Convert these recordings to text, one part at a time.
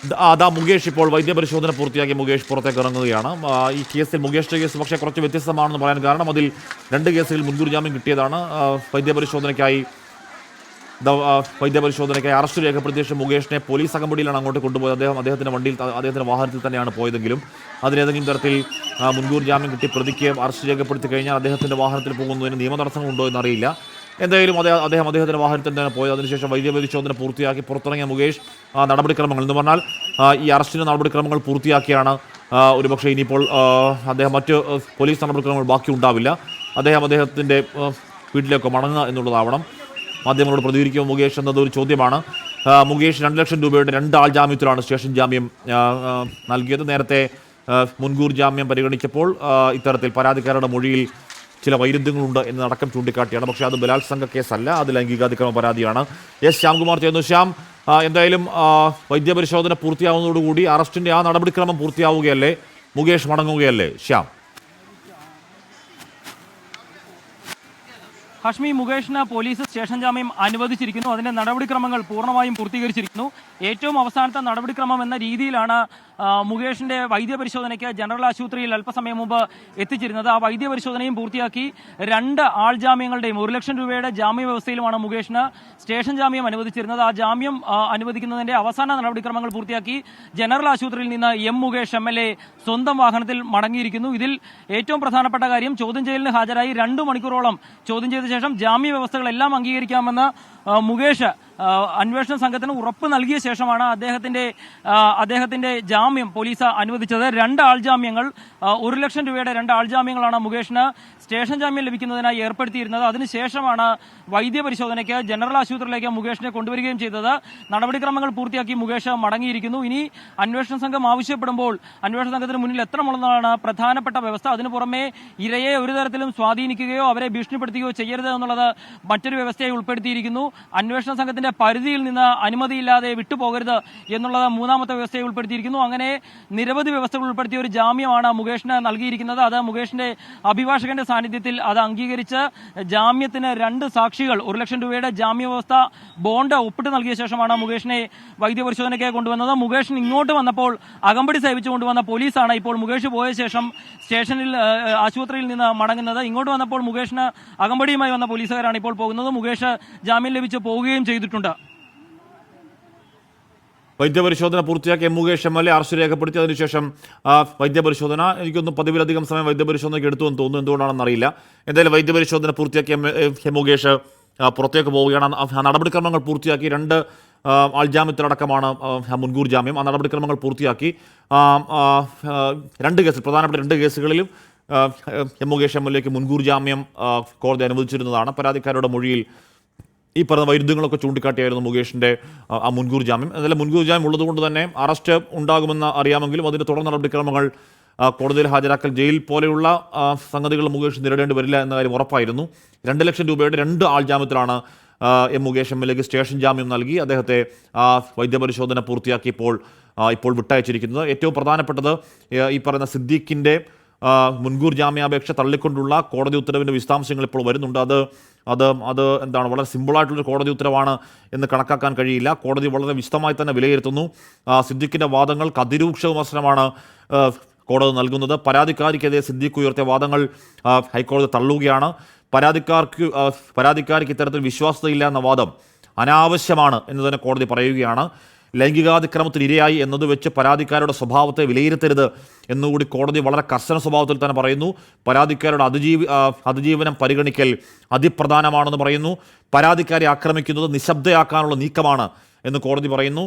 അതാ മുകേഷ് ഇപ്പോൾ വൈദ്യപരിശോധന പൂർത്തിയാക്കി മുകേഷ് പുറത്തേക്ക് ഇറങ്ങുകയാണ്. ഈ കേസിൽ മുകേഷിന്റെ കേസ് പക്ഷേ കുറച്ച് വ്യത്യസ്തമാണെന്ന് പറയാൻ കാരണം അതിൽ 2 കേസുകളിൽ മുൻകൂർ ജാമ്യം കിട്ടിയതാണ്. വൈദ്യപരിശോധനയ്ക്കായി അറസ്റ്റ് രേഖപ്പെടുത്തിയ ശേഷം മുകേഷിനെ പോലീസ് അകമ്പടിയിലാണ് അങ്ങോട്ട് കൊണ്ടുപോയത്. അദ്ദേഹത്തിന്റെ വണ്ടിയിൽ അദ്ദേഹത്തിന്റെ വാഹനത്തിൽ തന്നെയാണ് പോയതെങ്കിലും അതിലേതെങ്കിലും തരത്തിൽ മുൻകൂർ ജാമ്യം കിട്ടി പ്രതിക്ക് അറസ്റ്റ് രേഖപ്പെടുത്തി കഴിഞ്ഞാൽ അദ്ദേഹത്തിന്റെ വാഹനത്തിൽ പോകുന്നതിന് നിയമ തടസ്സങ്ങളുണ്ടോ എന്നറിയില്ല. എന്തായാലും അദ്ദേഹത്തിന്റെ വാഹനത്തിൽ തന്നെ പോയത്. അതിനുശേഷം വൈദ്യപരിശോധന പൂർത്തിയാക്കി പുറത്തിറങ്ങിയ മുകേഷ് നടപടിക്രമങ്ങൾ എന്ന് പറഞ്ഞാൽ ഈ അറസ്റ്റിന്റെ നടപടിക്രമങ്ങൾ പൂർത്തിയാക്കിയാണ് ഒരുപക്ഷെ ഇനിയിപ്പോൾ അദ്ദേഹം മറ്റ് പോലീസ് നടപടിക്രമങ്ങൾ ബാക്കി ഉണ്ടാവില്ല. അദ്ദേഹത്തിന്റെ വീട്ടിലേക്ക് മടങ്ങുക എന്നുള്ളതാവണം. മാധ്യമങ്ങളോട് പ്രതികരിക്കുമ്പോൾ മുകേഷ് എന്നത് ഒരു ചോദ്യമാണ്. മുകേഷ് 2 ലക്ഷം രൂപയുടെ 2 ആൾ ജാമ്യത്തിലാണ് സ്റ്റേഷൻ ജാമ്യം നൽകിയത്. നേരത്തെ മുൻകൂർ ജാമ്യം പരിഗണിച്ചപ്പോൾ ഇത്തരത്തിൽ പരാതിക്കാരുടെ മൊഴിയിൽ ചില വൈരുദ്ധ്യങ്ങളുണ്ട് എന്നടക്കം ചൂണ്ടിക്കാട്ടിയാണ്. പക്ഷേ അത് ബലാത്സംഗ കേസല്ല, അത് ലൈംഗികാതിക്രമ പരാതിയാണ്. എസ് ശ്യാംകുമാർ ചെയ്യുന്നു. ശ്യാം, എന്തായാലും വൈദ്യപരിശോധന പൂർത്തിയാവുന്നതോടുകൂടി അറസ്റ്റിന്റെ ആ നടപടിക്രമം പൂർത്തിയാവുകയല്ലേ, മുകേഷ് മടങ്ങുകയല്ലേ? ശ്യാം, ഹാഷ്മി, മുകേഷിന് പോലീസ് സ്റ്റേഷൻ ജാമ്യം അനുവദിച്ചിരിക്കുന്നു. അതിന്റെ നടപടിക്രമങ്ങൾ പൂർണ്ണമായും പൂർത്തീകരിച്ചിരിക്കുന്നു. ഏറ്റവും അവസാനത്തെ നടപടിക്രമം എന്ന രീതിയിലാണ് മുകേഷിന്റെ വൈദ്യപരിശോധനയ്ക്ക് ജനറൽ ആശുപത്രിയിൽ അല്പസമയം മുമ്പ് എത്തിച്ചിരുന്നത്. ആ വൈദ്യപരിശോധനയും പൂർത്തിയാക്കി 2 ആൾ ജാമ്യങ്ങളുടെയും 1 ലക്ഷം രൂപയുടെ ജാമ്യ വ്യവസ്ഥയിലുമാണ് മുകേഷിന് സ്റ്റേഷൻ ജാമ്യം അനുവദിച്ചിരുന്നത്. ആ ജാമ്യം അനുവദിക്കുന്നതിന്റെ അവസാന നടപടിക്രമങ്ങൾ പൂർത്തിയാക്കി ജനറൽ ആശുപത്രിയിൽ നിന്ന് മുകേഷ് MLA സ്വന്തം വാഹനത്തിൽ മടങ്ങിയിരിക്കുന്നു. ഇതിൽ ഏറ്റവും പ്രധാനപ്പെട്ട കാര്യം, ചോദ്യം ചെയ്യലിന് ഹാജരായി 2 മണിക്കൂറോളം ചോദ്യം ചെയ്ത ശേഷം ജാമ്യ വ്യവസ്ഥകളെല്ലാം അംഗീകരിക്കാമെന്ന് മുകേഷ് അന്വേഷണ സംഘത്തിന് ഉറപ്പ് നൽകിയ ശേഷമാണ് അദ്ദേഹത്തിന്റെ ജാമ്യം പോലീസ് അനുവദിച്ചത്. 2 ആൾ ജാമ്യങ്ങൾ, 1 ലക്ഷം രൂപയുടെ 2 ആൾ ജാമ്യങ്ങളാണ് മുകേഷിന് സ്റ്റേഷൻ ജാമ്യം ലഭിക്കുന്നതിനായി ഏർപ്പെടുത്തിയിരുന്നത്. അതിനുശേഷമാണ് വൈദ്യപരിശോധനയ്ക്ക് ജനറൽ ആശുപത്രിയിലേക്ക് മുകേഷിനെ കൊണ്ടുവരികയും ചെയ്തത്. നടപടിക്രമങ്ങൾ പൂർത്തിയാക്കി മുകേഷ് മടങ്ങിയിരിക്കുന്നു. ഇനി അന്വേഷണ സംഘം ആവശ്യപ്പെടുമ്പോൾ അന്വേഷണ സംഘത്തിന് മുന്നിൽ എത്തണമെന്നതാണ് പ്രധാനപ്പെട്ട വ്യവസ്ഥ. അതിനു പുറമെ ഇരയെ ഒരു തരത്തിലും സ്വാധീനിക്കുകയോ അവരെ ഭീഷണിപ്പെടുത്തുകയോ ചെയ്യരുത് എന്നുള്ളത് മറ്റൊരു വ്യവസ്ഥയായി ഉൾപ്പെടുത്തിയിരിക്കുന്നു. അന്വേഷണ സംഘത്തിന്റെ പരിധിയിൽ നിന്ന് അനുമതിയില്ലാതെ വിട്ടുപോകരുത് എന്നുള്ളത് 3ാമത്തെ വ്യവസ്ഥയെ ഉൾപ്പെടുത്തിയിരിക്കുന്നു. അങ്ങനെ നിരവധി വ്യവസ്ഥകൾ ഉൾപ്പെടുത്തിയ ഒരു ജാമ്യമാണ് മുകേഷിന് നൽകിയിരിക്കുന്നത്. അത് മുകേഷിന്റെ അഭിഭാഷകന്റെ സാന്നിധ്യത്തിൽ അത് അംഗീകരിച്ച് ജാമ്യത്തിന് 2 സാക്ഷികൾ 1 ലക്ഷം രൂപയുടെ ജാമ്യ വ്യവസ്ഥ ബോണ്ട് ഒപ്പിട്ട് നൽകിയ ശേഷമാണ് മുകേഷിനെ വൈദ്യപരിശോധനയ്ക്ക് കൊണ്ടുവന്നത്. മുകേഷിന് ഇങ്ങോട്ട് വന്നപ്പോൾ അകമ്പടി സേവിച്ചു കൊണ്ടുവന്ന പോലീസാണ് ഇപ്പോൾ മുകേഷ് പോയ ശേഷം ആശുപത്രിയിൽ നിന്ന് മടങ്ങുന്നത്. ഇങ്ങോട്ട് വന്നപ്പോൾ മുകേഷിന് അകമ്പടിയുമായി വന്ന പോലീസുകാരാണ് ഇപ്പോൾ പോകുന്നത്. മുകേഷ് ജാമ്യം ലഭിച്ച് പോവുകയും ചെയ്തിട്ടുണ്ട്. വൈദ്യപരിശോധന പൂർത്തിയാക്കിയ മുകേഷ് MLA അറസ്റ്റ് രേഖപ്പെടുത്തി. അതിനുശേഷം വൈദ്യപരിശോധന എനിക്കൊന്നും പതിവിലധികം സമയം വൈദ്യപരിശോധനയ്ക്ക് എടുത്തു എന്ന് തോന്നുന്നു. എന്തുകൊണ്ടാണെന്ന് അറിയില്ല. എന്തായാലും വൈദ്യപരിശോധന പൂർത്തിയാക്കിയ മുകേഷ് പുറത്തേക്ക് പോവുകയാണ്. നടപടിക്രമങ്ങൾ പൂർത്തിയാക്കി 2 ആൾ ജാമ്യത്തിലടക്കമാണ് മുൻകൂർ ജാമ്യം. ആ നടപടിക്രമങ്ങൾ പൂർത്തിയാക്കി 2 കേസിൽ, പ്രധാനപ്പെട്ട 2 കേസുകളിലും മുകേഷ് MLAക്ക് മുൻകൂർ ജാമ്യം കോടതി അനുവദിച്ചിരുന്നതാണ്. പരാതിക്കാരുടെ മൊഴിയിൽ ഈ പറഞ്ഞ വൈരുദ്ധ്യങ്ങളൊക്കെ ചൂണ്ടിക്കാട്ടിയായിരുന്നു മുകേഷിന്റെ ആ മുൻകൂർ ജാമ്യം. എന്നാലും മുൻകൂർ ജാമ്യം ഉള്ളതുകൊണ്ട് തന്നെ അറസ്റ്റ് ഉണ്ടാകുമെന്ന് അറിയാമെങ്കിലും അതിന്റെ തുടർ നടപടിക്രമങ്ങൾ കോടതിയിൽ ഹാജരാക്കൽ, ജയിൽ പോലെയുള്ള സംഗതികൾ മുകേഷ് നേരിടേണ്ടി വരില്ല എന്ന കാര്യം ഉറപ്പായിരുന്നു. 2 ലക്ഷം രൂപയുടെ 2 ആൾ ജാമ്യത്തിലാണ് മുകേഷ് MLAക്ക് സ്റ്റേഷൻ ജാമ്യം നൽകി അദ്ദേഹത്തെ വൈദ്യപരിശോധന പൂർത്തിയാക്കിയപ്പോൾ ഇപ്പോൾ വിട്ടയച്ചിരിക്കുന്നത്. ഏറ്റവും പ്രധാനപ്പെട്ടത് ഈ പറയുന്ന സിദ്ദീഖിന്റെ മുൻകൂർ ജാമ്യാപേക്ഷ തള്ളിക്കൊണ്ടുള്ള കോടതി ഉത്തരവിൻ്റെ വിശദാംശങ്ങൾ ഇപ്പോൾ വരുന്നുണ്ട്. അത് എന്താണ്, വളരെ സിമ്പിളായിട്ടുള്ളൊരു കോടതി ഉത്തരവാണ് എന്ന് കണക്കാക്കാൻ കഴിയില്ല. കോടതി വളരെ വിശദമായി തന്നെ വിലയിരുത്തുന്നു. സിദ്ദീഖിൻ്റെ വാദങ്ങൾക്ക് അതിരൂക്ഷ വിമർശനമാണ് കോടതി നൽകുന്നത്. പരാതിക്കാരിക്കെതിരെ സിദ്ദീഖ് ഉയർത്തിയ വാദങ്ങൾ ഹൈക്കോടതി തള്ളുകയാണ്. പരാതിക്കാരിക്ക് ഇത്തരത്തിൽ വിശ്വാസ്യതയില്ല എന്ന വാദം അനാവശ്യമാണ് എന്ന് തന്നെ കോടതി പറയുകയാണ്. ലൈംഗികാതിക്രമത്തിന് ഇരയായി എന്നത് വെച്ച് പരാതിക്കാരുടെ സ്വഭാവത്തെ വിലയിരുത്തരുത് എന്നുകൂടി കോടതി വളരെ കർശന സ്വഭാവത്തിൽ തന്നെ പറയുന്നു. പരാതിക്കാരുടെ അതിജീവനം പരിഗണിക്കൽ അതിപ്രധാനമാണെന്ന് പറയുന്നു. പരാതിക്കാരെ ആക്രമിക്കുന്നത് നിശബ്ദയാക്കാനുള്ള നീക്കമാണ് എന്ന് കോടതി പറയുന്നു.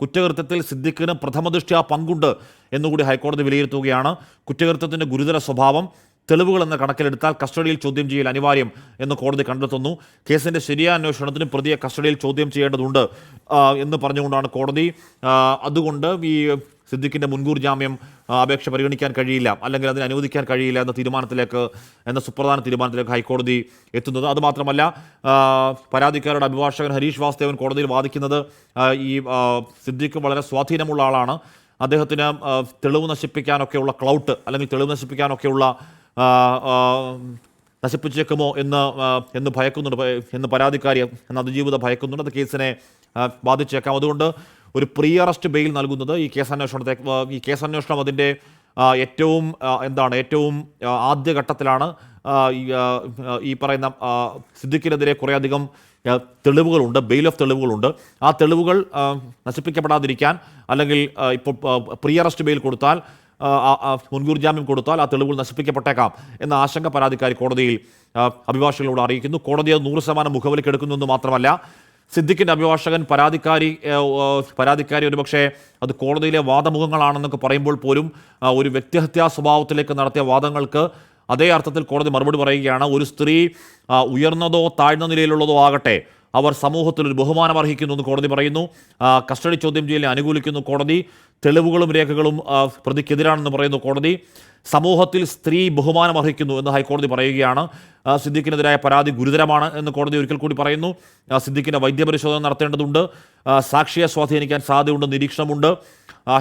കുറ്റകൃത്യത്തിൽ സിദ്ദീഖിന് പ്രഥമദൃഷ്ട്യാ പങ്കുണ്ട് എന്നുകൂടി ഹൈക്കോടതി വിലയിരുത്തുകയാണ്. കുറ്റകൃത്യത്തിൻ്റെ ഗുരുതര സ്വഭാവം, തെളിവുകൾ എന്ന കണക്കിലെടുത്താൽ കസ്റ്റഡിയിൽ ചോദ്യം ചെയ്യൽ അനിവാര്യം എന്ന് കോടതി കണ്ടെത്തുന്നു. കേസിൻ്റെ ശരിയായ അന്വേഷണത്തിന് പ്രതിയെ കസ്റ്റഡിയിൽ ചോദ്യം ചെയ്യേണ്ടതുണ്ട് എന്ന് പറഞ്ഞുകൊണ്ടാണ് കോടതി. അതുകൊണ്ട് ഈ സിദ്ദീഖിൻ്റെ മുൻകൂർ ജാമ്യം അപേക്ഷ പരിഗണിക്കാൻ കഴിയില്ല, അല്ലെങ്കിൽ അതിന് അനുവദിക്കാൻ കഴിയില്ല എന്ന സുപ്രധാന തീരുമാനത്തിലേക്ക് ഹൈക്കോടതി എത്തുന്നത്. അതുമാത്രമല്ല, പരാതിക്കാരുടെ അഭിഭാഷകൻ ഹരീഷ് വാസുദേവൻ കോടതിയിൽ വാദിക്കുന്നത് ഈ സിദ്ദീഖ് വളരെ സ്വാധീനമുള്ള ആളാണ്, അദ്ദേഹത്തിന് തെളിവ് നശിപ്പിക്കാനൊക്കെയുള്ള ക്ലൗട്ട് അല്ലെങ്കിൽ തെളിവ് നശിപ്പിക്കാനൊക്കെയുള്ള നശിപ്പിച്ചേക്കുമോ എന്ന് ഭയക്കുന്നുണ്ട്, എന്ന് പരാതിക്കാരി, എന്ന അതിജീവിത ഭയക്കുന്നുണ്ട്. അത് കേസിനെ ബാധിച്ചേക്കാം. അതുകൊണ്ട് ഒരു പ്രീ അറസ്റ്റ് ബെയിൽ നൽകുന്നത് ഈ കേസന്വേഷണം അതിൻ്റെ ഏറ്റവും ഏറ്റവും ആദ്യഘട്ടത്തിലാണ്. ഈ പറയുന്ന സിദ്ദിഖിനെതിരെ കുറേയധികം തെളിവുകളുണ്ട്, ബെയിൽ ഓഫ് തെളിവുകളുണ്ട്. ആ തെളിവുകൾ നശിപ്പിക്കപ്പെടാതിരിക്കാൻ, അല്ലെങ്കിൽ ഇപ്പോൾ പ്രീ അറസ്റ്റ് ബെയിൽ കൊടുത്താൽ, മുൻകൂർ ജാമ്യം കൊടുത്താൽ ആ തെളിവുകൾ നശിപ്പിക്കപ്പെട്ടേക്കാം എന്ന ആശങ്ക പരാതിക്കാരി കോടതിയിൽ അഭിഭാഷകരോട് അറിയിക്കുന്നു. കോടതി അത് 100% മുഖവിലേക്ക് എടുക്കുന്നു മാത്രമല്ല, സിദ്ദിഖിൻ്റെ അഭിഭാഷകൻ പരാതിക്കാരി ഒരുപക്ഷെ അത് കോടതിയിലെ വാദമുഖങ്ങളാണെന്നൊക്കെ പറയുമ്പോൾ പോലും ഒരു വ്യക്തിഹത്യാ സ്വഭാവത്തിലേക്ക് നടത്തിയ വാദങ്ങൾക്ക് അതേ അർത്ഥത്തിൽ കോടതി മറുപടി പറയുകയാണ്. ഒരു സ്ത്രീ ഉയർന്നതോ താഴ്ന്ന നിലയിലുള്ളതോ ആകട്ടെ, അവർ സമൂഹത്തിൽ ഒരു ബഹുമാനം അർഹിക്കുന്നു എന്ന് കോടതി പറയുന്നു. കസ്റ്റഡി ചോദ്യം ചെയ്യലിനെ അനുകൂലിക്കുന്നു കോടതി. തെളിവുകളും രേഖകളും പ്രതിക്കെതിരാണെന്ന് പറയുന്നു കോടതി. സമൂഹത്തിൽ സ്ത്രീ ബഹുമാനം അർഹിക്കുന്നു എന്ന് ഹൈക്കോടതി പറയുകയാണ്. സിദ്ദിഖിനെതിരായ പരാതി ഗുരുതരമാണ് എന്ന് കോടതി ഒരിക്കൽ കൂടി പറയുന്നു. സിദ്ദിഖിൻ്റെ വൈദ്യപരിശോധന നടത്തേണ്ടതുണ്ട്, സാക്ഷിയെ സ്വാധീനിക്കാൻ സാധ്യതയുണ്ട്, നിരീക്ഷണമുണ്ട്.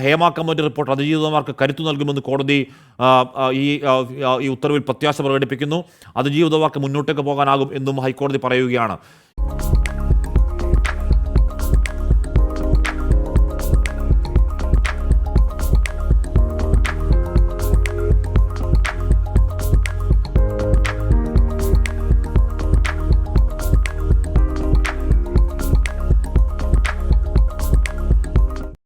ഹേമ കമ്മിറ്റി റിപ്പോർട്ട് അതിജീവിതമാർക്ക് കരുത്തു നൽകുമെന്ന് കോടതി ഈ ഉത്തരവിൽ പ്രത്യാശ പ്രകടിപ്പിക്കുന്നു. അതിജീവിതമാർക്ക് മുന്നോട്ടേക്ക് പോകാനാകും എന്നും ഹൈക്കോടതി പറയുകയാണ്.